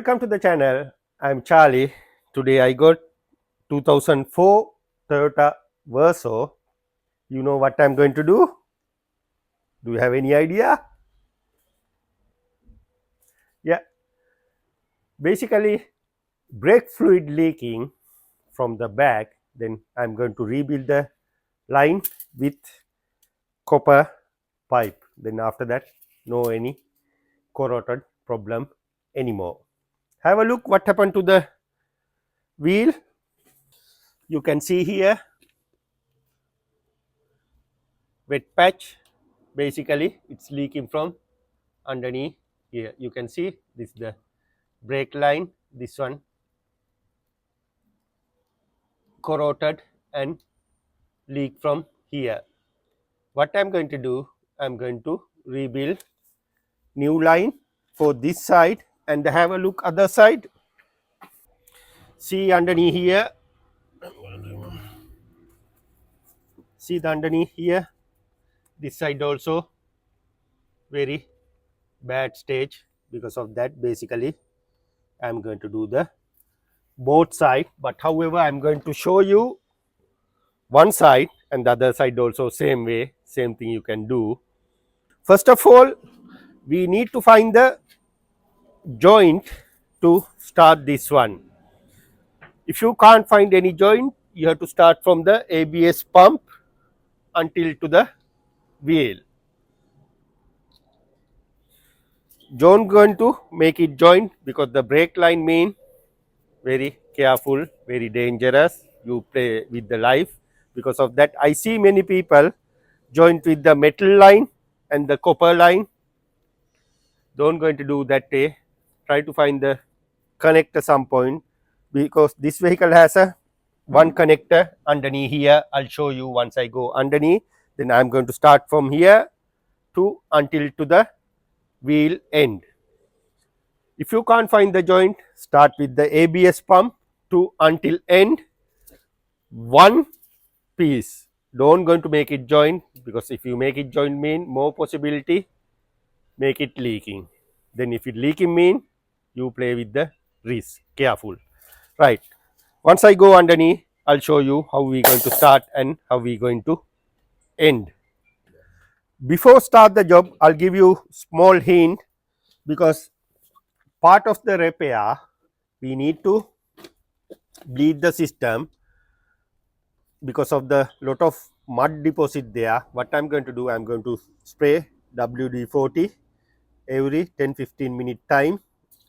Welcome to the channel. I'm Charlie. Today I got 2004 Toyota Verso. You know what I'm going to do? Do you have any idea? Yeah, basically brake fluid leaking from the back. Then I'm going to rebuild the line with copper pipe. Then after that, no any corroded problem anymore. Have a look what happened to the wheel. You can see here wet patch. Basically it's leaking from underneath here. You can see this is the brake line, this one corroded and leak from here. What I'm going to do, I'm going to rebuild new line for this side and have a look other side. See underneath here, see the underneath here, this side also very bad stage. Because of that, basically I'm going to do the both side, but however I'm going to show you one side and the other side also same way, same thing you can do. First of all, we need to find the joint to start this one. If you can't find any joint, you have to start from the ABS pump until to the wheel. Don't going to make it joint because the brake line mean very careful, very dangerous. You play with the life. Because of that, I see many people joint with the metal line and the copper line. Don't going to do that way. Try to find the connector some point, because this vehicle has a one connector underneath here. I'll show you once I go underneath. Then I'm going to start from here to until to the wheel end. If you can't find the joint, start with the ABS pump to until end one piece. Don't going to make it joint, because if you make it joint mean more possibility make it leaking. Then if it leaking mean you play with the risk. Careful. Right. Once I go underneath, I'll show you how we going to start and how we going to end. Before start the job, I'll give you small hint, because part of the repair we need to bleed the system because of the lot of mud deposit there. What I'm going to do, I'm going to spray WD-40 every 10-15 minute time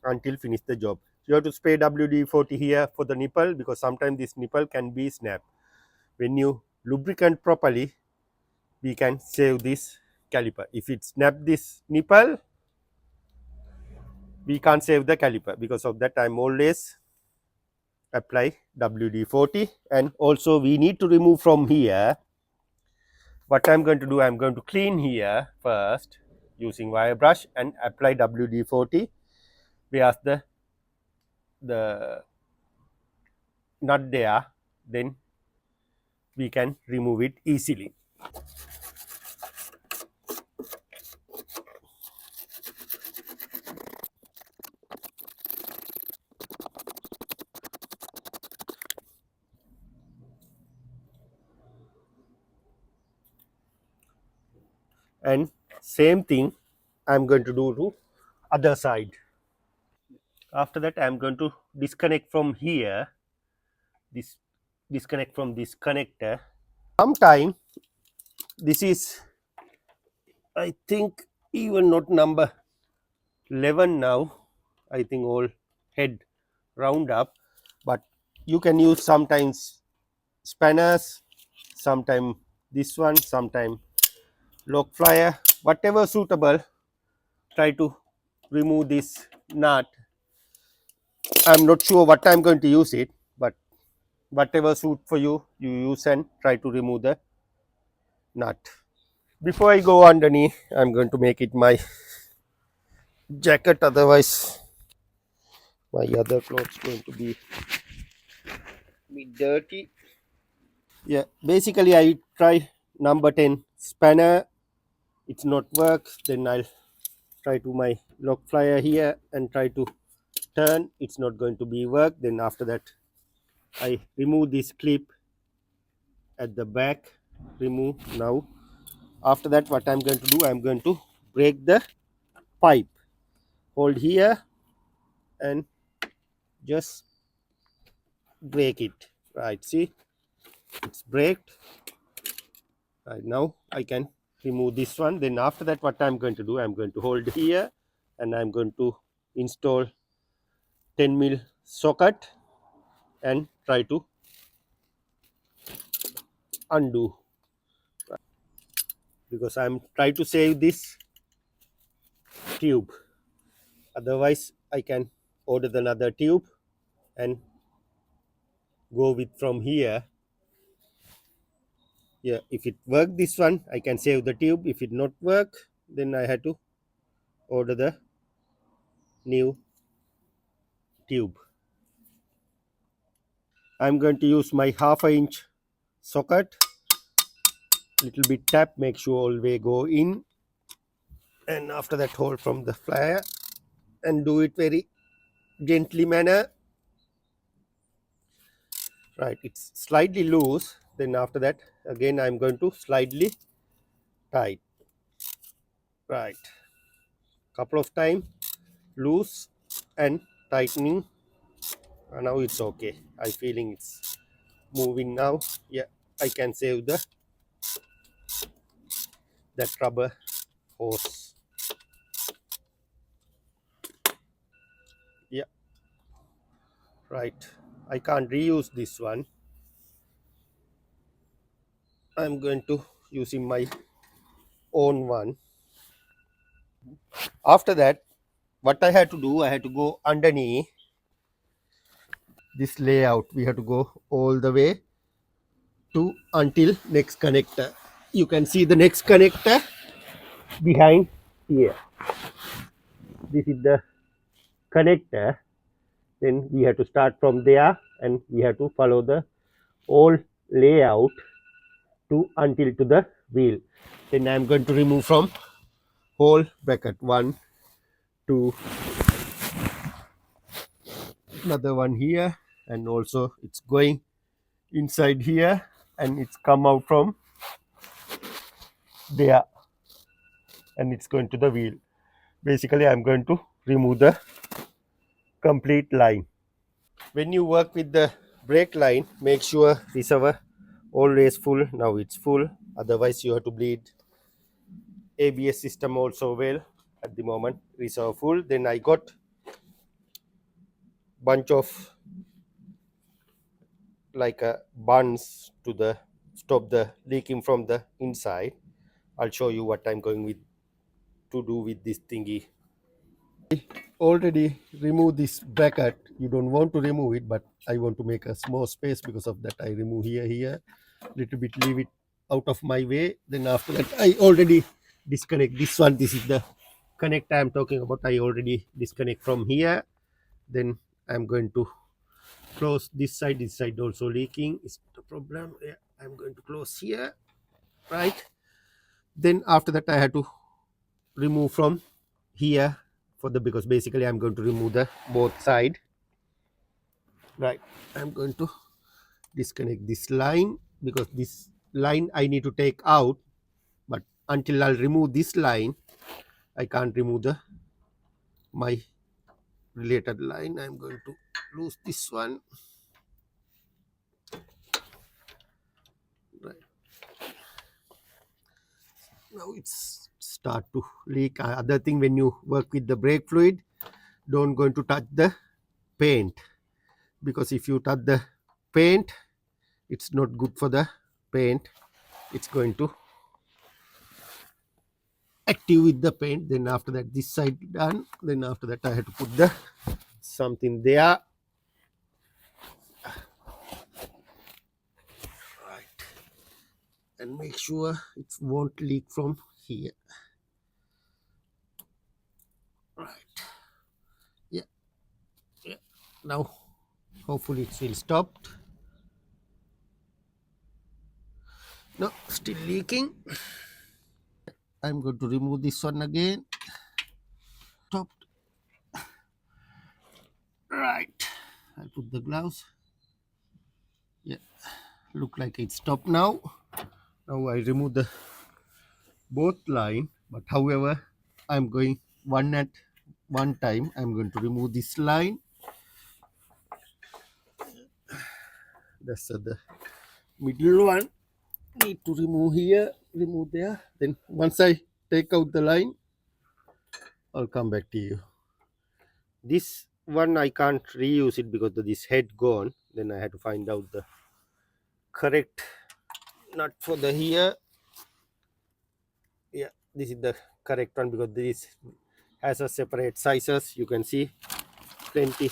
until finish the job. You have to spray WD-40 here for the nipple, because sometimes this nipple can be snapped. When you lubricant properly, we can save this caliper. If it snap this nipple, we can't save the caliper. Because of that, I'm always apply WD-40. And also we need to remove from here. What I'm going to do, I'm going to clean here first using wire brush and apply WD-40. Whereas the nut there, then we can remove it easily. And same thing I'm going to do to other side. After that, I'm going to disconnect from here, this disconnect from this connector. Sometime this is, I think, even not number 11 now. I think all head round up, but you can use sometimes spanners, sometime this one, sometime lock flyer, whatever suitable. Try to remove this nut. I'm not sure what I'm going to use it, but whatever suit for you, you use and try to remove the nut. Before I go underneath, I'm going to make it my jacket, otherwise my other clothes going to be dirty. Yeah, basically I try number 10 spanner, it's not work, then I'll try to my lock flyer here and try to turn, it's not going to be work. Then after that I remove this clip at the back, remove. Now after that what I'm going to do, I'm going to break the pipe, hold here and just break it. Right, see, it's braked. Right, now I can remove this one. Then after that what I'm going to do, I'm going to hold here and I'm going to install 10 mil socket and try to undo, because I'm trying to save this tube. Otherwise I can order another tube and go with from here. Yeah, if it work this one I can save the tube. If it not work, then I had to order the new tube. I'm going to use my half-inch socket, little bit tap, make sure all way go in, and after that hold from the flyer and do it very gently manner. Right, it's slightly loose. Then after that again I'm going to slightly tight. Right, couple of time loose and tightening. Now it's okay. I feeling it's moving now. Yeah, I can save the that rubber hose. Yeah, right, I can't reuse this one. I'm going to using my own one. After that what I had to do, I had to go underneath this layout. We have to go all the way to until next connector. You can see the next connector behind here. This is the connector. Then we have to start from there and we have to follow the whole layout to until to the wheel. Then I'm going to remove from whole bracket. 1, 2, another one here, and also it's going inside here and it's come out from there and it's going to the wheel. Basically I'm going to remove the complete line. When you work with the brake line, make sure reservoir always full. Now it's full, otherwise you have to bleed ABS system also well. At the moment reservoir full. Then I got bunch of like a buns to the stop the leaking from the inside. I'll show you what I'm going with to do with this thingy. Already remove this bracket. You don't want to remove it, but I want to make a small space. Because of that I remove here little bit, leave it out of my way. Then after that I already disconnect this one. This is the connector I'm talking about. I already disconnect from here. Then I'm going to close this side also leaking is the problem. Yeah, I'm going to close here. Right, then after that I had to remove from here for the, because basically I'm going to remove the both side. Right, I'm going to disconnect this line because this line I need to take out, but until I'll remove this line I can't remove the my related line. I'm going to lose this one. Right, now it's start to leak. Other thing, when you work with the brake fluid, don't going to touch the paint, because if you touch the paint it's not good for the paint. It's going to active with the paint. Then after that this side done. Then after that I have to put the something there. Right, and make sure it won't leak from here. Right, yeah, now hopefully it will stop. No, still leaking. I'm going to remove this one again. Stopped. put the gloves. Yeah, look like it stopped now. Now I remove the both line, but however, I'm going one at one time. I'm going to remove this line. That's the middle one. Need to remove here, remove there. Then once I take out the line, I'll come back to you. This one I can't reuse it because of this head gone. Then I had to find out the correct nut for the here. Yeah, this is the correct one because this has a separate sizes. You can see plenty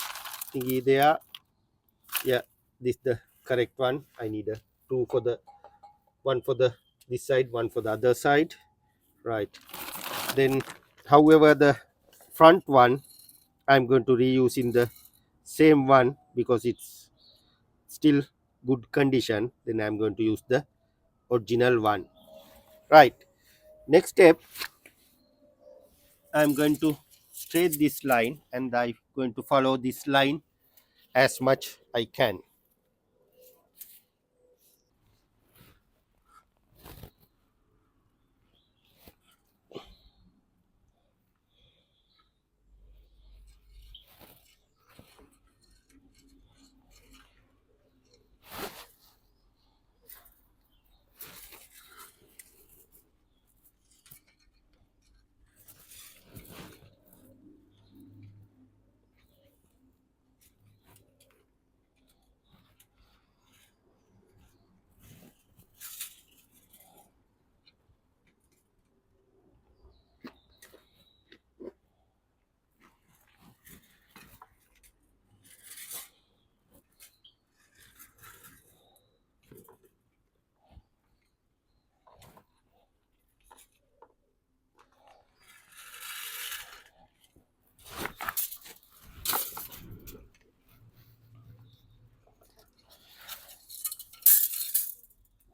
thingy there. Yeah, this is the correct one. I need a two for the one for the this side, one for the other side. Right. Then however the front one I'm going to reuse in the same one because it's still good condition. Then I'm going to use the original one. Right. Next step, I'm going to straight this line and I'm going to follow this line as much I can.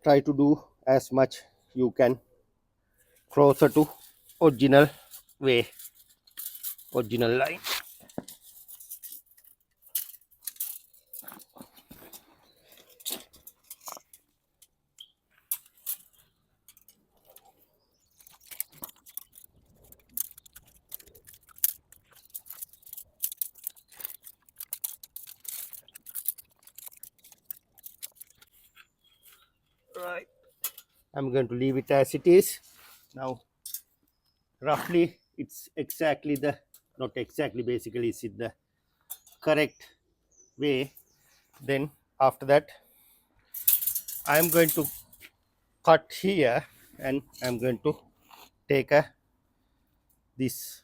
Try to do as much you can closer to original way, original line. Right. I'm going to leave it as it is. Now roughly it's exactly the not exactly basically it's in the correct way. Then after that I'm going to cut here and I'm going to take a this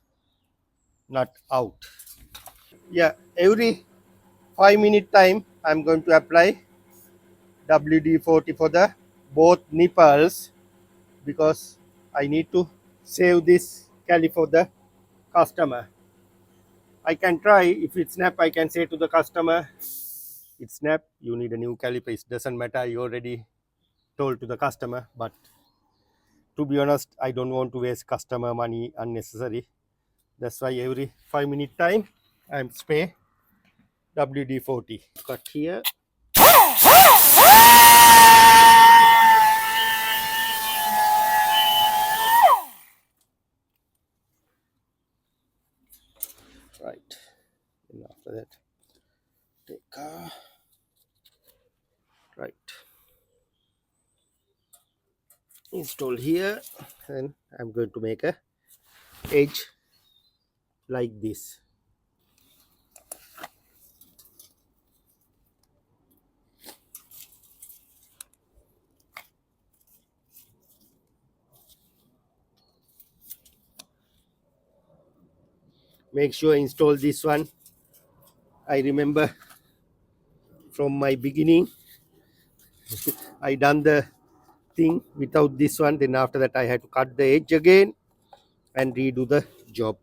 nut out. Yeah, every 5-minute time I'm going to apply WD-40 for the both nipples because I need to save this caliper for the customer. I can try if it snap. I can say to the customer, it snap. You need a new caliper. It doesn't matter. You already told to the customer. But to be honest, I don't want to waste customer money unnecessary. That's why every 5-minute time I'm spray WD-40. Cut here. Right. And after that, take right. Install here, and I'm going to make a edge like this. Make sure install this one. I remember from my beginning I done the thing without this one, then after that I had to cut the edge again and redo the job.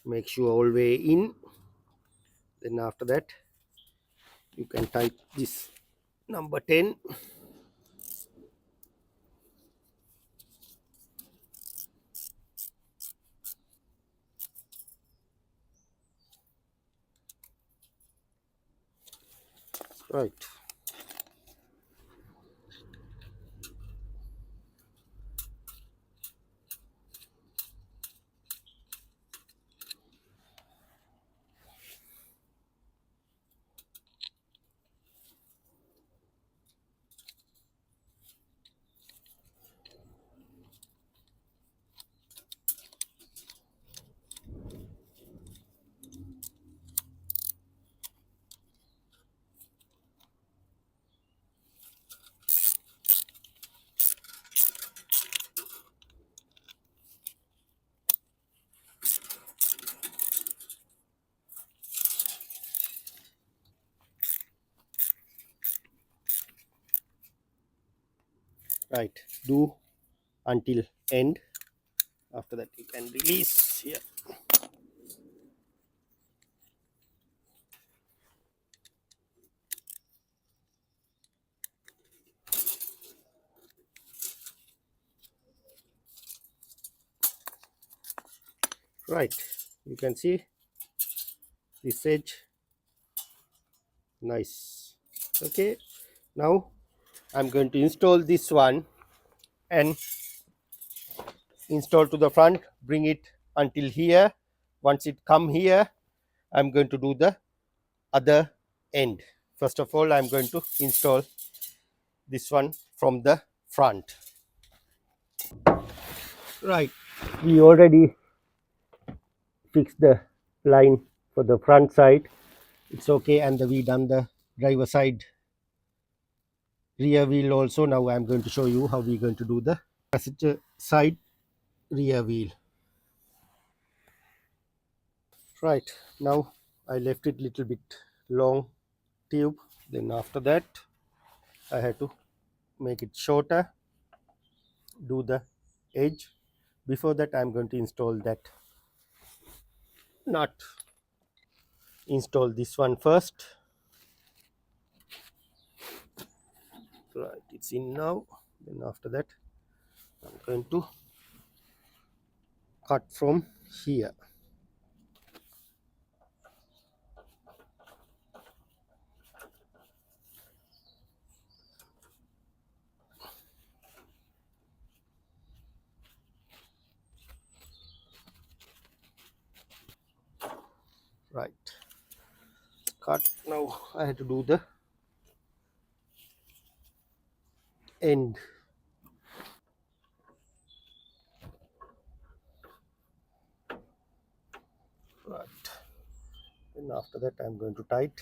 Make sure all way in, then after that you can type this number 10. Right. Right. Do until end. After that you can release here. Right. You can see this edge. Nice. Okay. Now I'm going to install this one and install to the front, bring it until here. Once it come here, I'm going to do the other end. First of all, I'm going to install this one from the front. Right, we already fixed the line for the front side. It's okay, and we done the driver side rear wheel also. Now I'm going to show you how we're going to do the passenger side rear wheel. Right, now I left it little bit long tube, then after that I had to make it shorter, do the edge. Before that I'm going to install that nut. Install this one first. Right, it's in now. Then after that I'm going to cut from here. Right, cut. Now I have to do the end. Right, and after that I'm going to tight.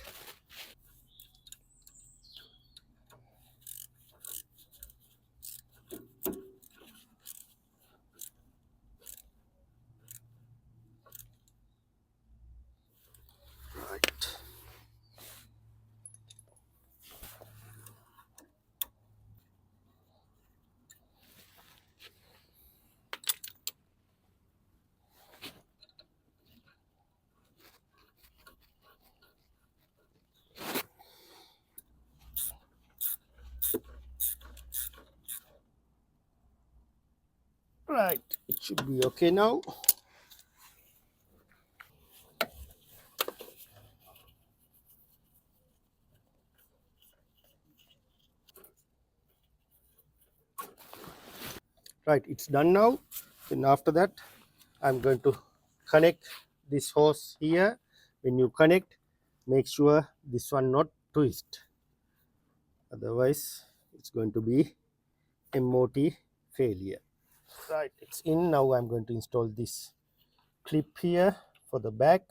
Right, right, it should be okay now. Right, it's done now. Then after that I'm going to connect this hose here. When you connect, make sure this one not twist, otherwise it's going to be MOT failure. Right, it's in now. I'm going to install this clip here for the back.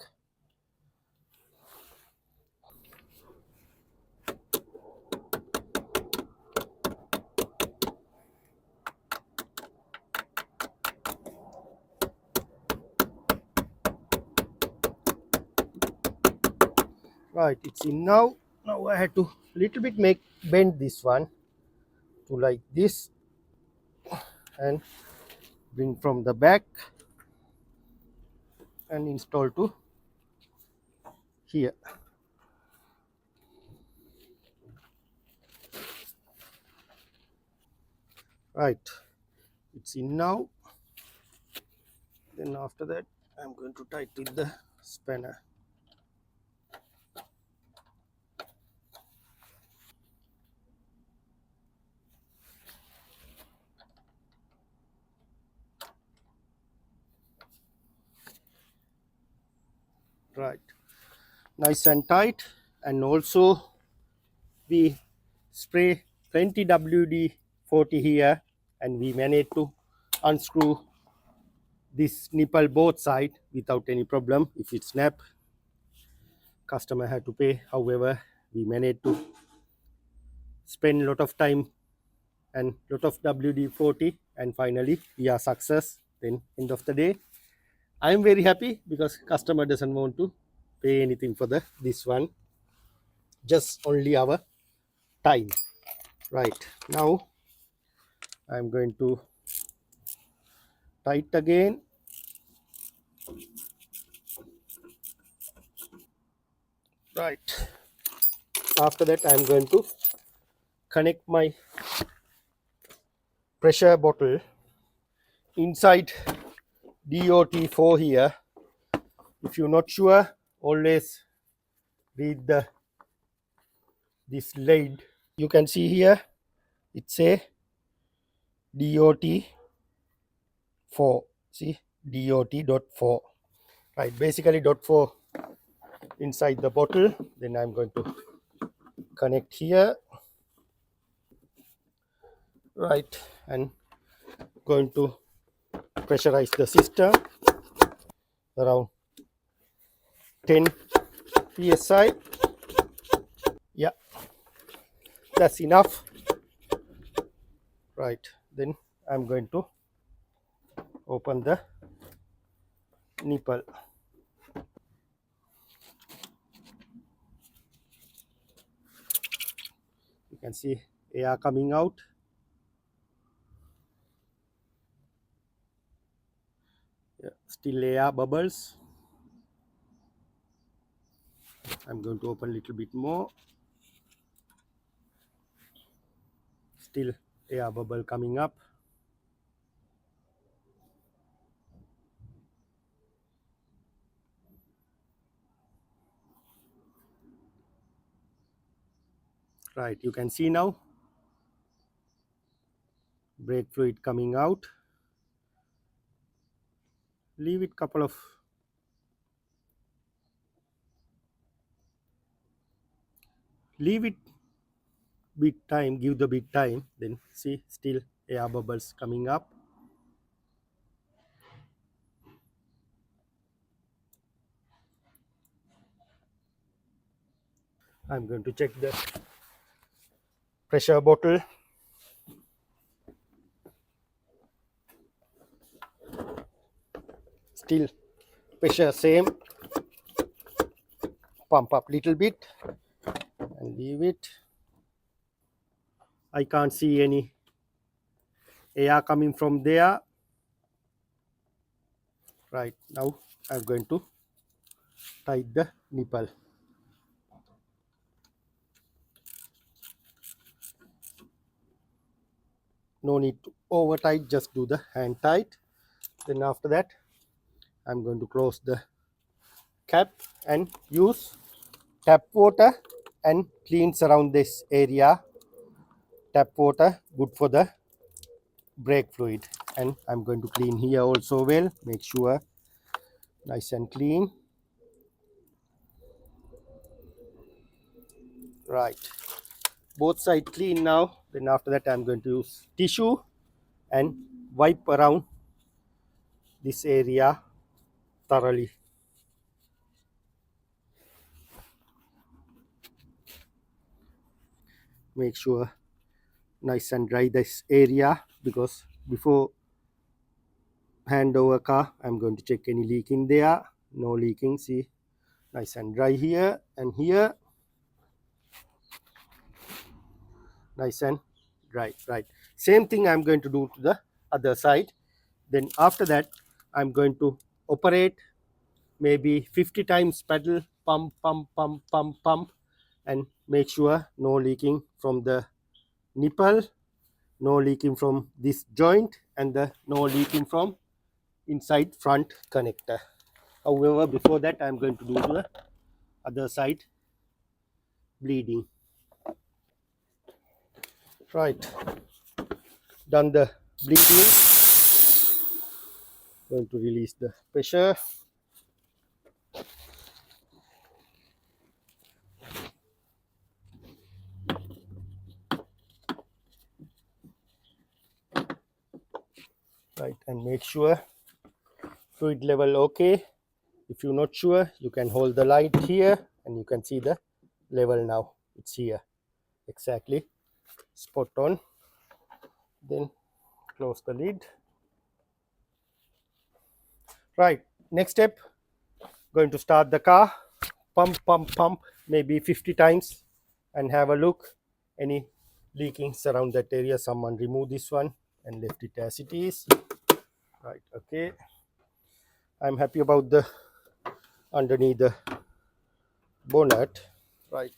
Right, it's in now. Now I had to little bit make bend this one to like this and bring from the back and install to here. Right, it's in now. Then after that I'm going to tighten the spanner. Right, nice and tight. And also we spray plenty WD-40 here, and we managed to unscrew this nipple both side without any problem. If it snap, customer had to pay. However, we managed to spend a lot of time and lot of WD-40, and finally we are success. Then end of the day, I am very happy because customer doesn't want to pay anything for this one, just only our time. Right, now I am going to tight again. Right, after that I am going to connect my pressure bottle inside DOT4 here. If you're not sure, always read this lead. You can see here it's a DOT4. See, DOT.4. Right, basically dot 4 inside the bottle. Then I'm going to connect here. Right, and going to pressurize the system around 10 psi. Yeah, that's enough. Right, then I'm going to open the nipple. You can see air coming out. Yeah, still air bubbles. I'm going to open a little bit more. Still air bubble coming up. Right, you can see now brake fluid coming out. Leave it bit time, give the bit time, then see still air bubbles coming up. I'm going to check the pressure bottle. Still pressure same. Pump up little bit and leave it. I can't see any air coming from there. Right, now I'm going to tight the nipple. No need to over tight, just do the hand tight. Then after that I'm going to close the cap and use tap water and cleans around this area. Tap water good for the brake fluid, and I'm going to clean here also well. Make sure nice and clean. Right, both sides clean now. Then after that I'm going to use tissue and wipe around this area thoroughly. Make sure nice and dry this area, because before hand over car I'm going to check any leaking there. No leaking. See, nice and dry here and here. Nice and dry. Right, same thing I'm going to do to the other side. Then after that I'm going to operate maybe 50 times pedal, pump, and make sure no leaking from the nipple, no leaking from this joint, and no leaking from inside front connector. However, before that I'm going to do the other side bleeding. Right, done the bleeding. Going to release the pressure. and make sure fluid level okay. If you're not sure, you can hold the light here and you can see the level now. It's here, exactly spot on. Then close the lid. Right, next step, going to start the car, pump maybe 50 times and have a look any leakings around that area. Someone remove this one and left it as it is. Right, okay, I'm happy about the underneath the bonnet. Right,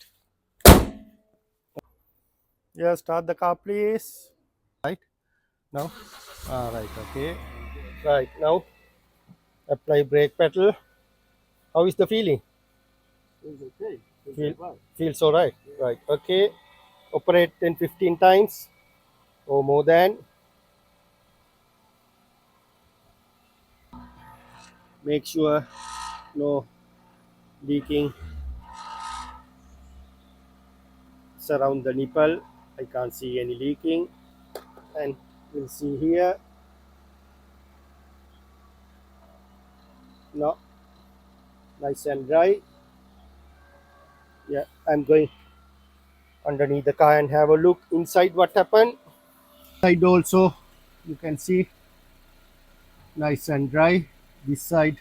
yeah, start the car please. Right now, right, okay, right now apply brake pedal. How is the feeling? Feels okay. Feels all right. Yeah. Right, okay, operate 10-15 times or more than. Make sure no leaking surround the nipple. I can't see any leaking, and we'll see here. No, nice and dry. Yeah, I'm going underneath the car and have a look inside what happened. Side also you can see nice and dry. This side,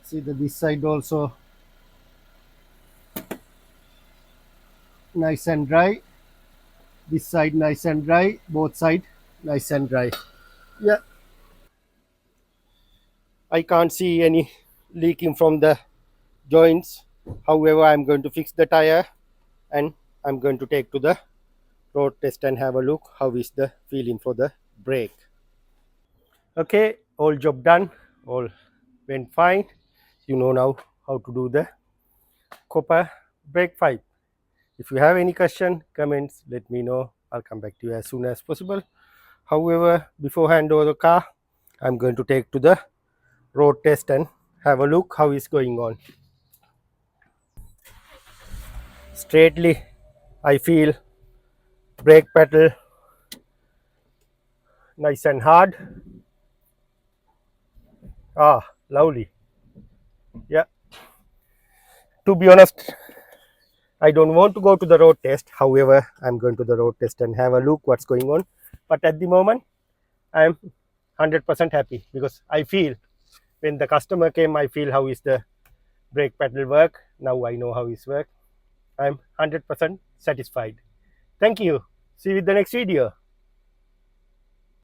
see the this side also nice and dry. This side nice and dry. Both side nice and dry. Yeah, I can't see any leaking from the joints. However, I'm going to fix the tire and I'm going to take to the road test and have a look how is the feeling for the brake. Okay, all job done, all went fine. You know now how to do the copper brake pipe. If you have any question, comments, let me know. I'll come back to you as soon as possible. However, before hand over the car, I'm going to take to the road test and have a look how is going on. Straightly, I feel brake pedal nice and hard. Lovely. Yeah, to be honest, I don't want to go to the road test. However, I'm going to the road test and have a look what's going on. But at the moment, I'm 100% happy because I feel when the customer came, I feel how is the brake pedal work. Now I know how it's work. I'm 100% satisfied. Thank you. See you in the next video.